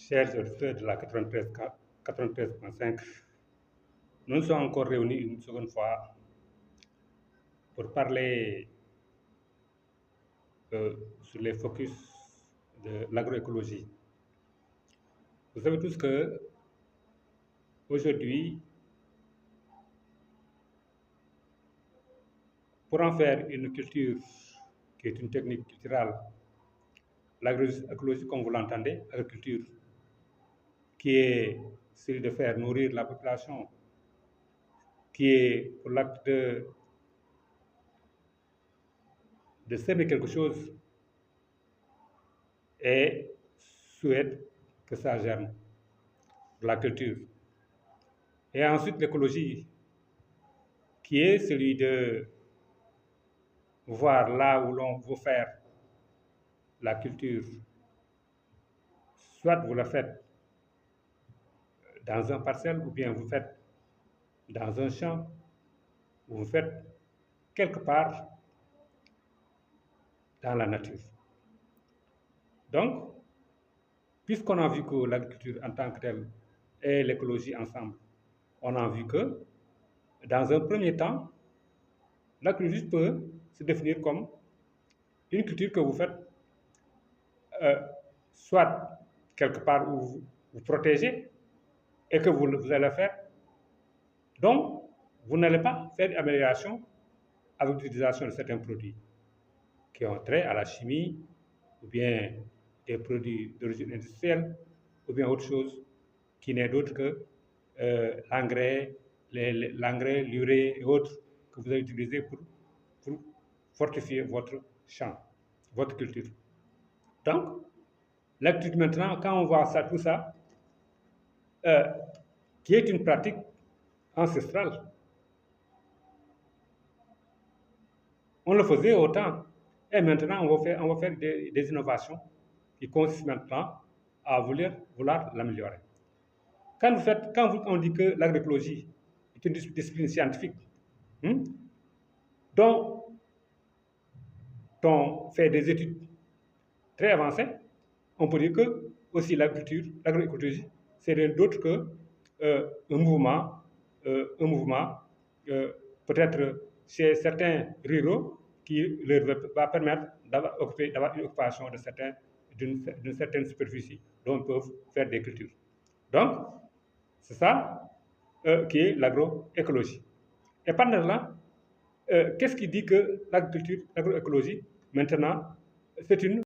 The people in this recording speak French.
Chers auditeurs de la 93.5, nous nous sommes encore réunis une seconde fois pour parler sur les focus de l'agroécologie. Vous savez tous que aujourd'hui, pour en faire une culture qui est une technique culturelle, l'agroécologie, comme vous l'entendez, agriculture, qui est celui de faire nourrir la population, qui est pour l'acte de semer quelque chose et souhaite que ça germe de la culture. Et ensuite l'écologie, qui est celui de voir là où l'on veut faire la culture, soit vous la faites dans un parcelle ou bien vous faites dans un champ ou vous faites quelque part dans la nature. Donc, puisqu'on a vu que l'agriculture en tant que telle et l'écologie ensemble, on a vu que dans un premier temps, l'agriculture peut se définir comme une culture que vous faites soit quelque part où vous protégez et que vous allez faire. Donc, vous n'allez pas faire une amélioration avec l'utilisation de certains produits qui ont trait à la chimie ou bien des produits d'origine industrielle ou bien autre chose qui n'est d'autre que l'engrais, l'urée et autres que vous allez utiliser pour fortifier votre champ, votre culture. Donc, l'agriculture maintenant, quand on voit ça, tout ça, qui est une pratique ancestrale, on le faisait autant. Et maintenant, on va faire des innovations qui consistent maintenant à vouloir l'améliorer. Quand on dit que l'agroécologie est une discipline scientifique, dont on fait des études très avancées, on peut dire que aussi l'agroécologie, c'est rien d'autre que un mouvement peut-être chez certains ruraux qui leur va permettre d'avoir une occupation d'une certaine superficie dont ils peuvent faire des cultures. Donc, c'est ça qui est l'agroécologie. Et pendant là, qu'est-ce qui dit que l'agroécologie, maintenant, c'est une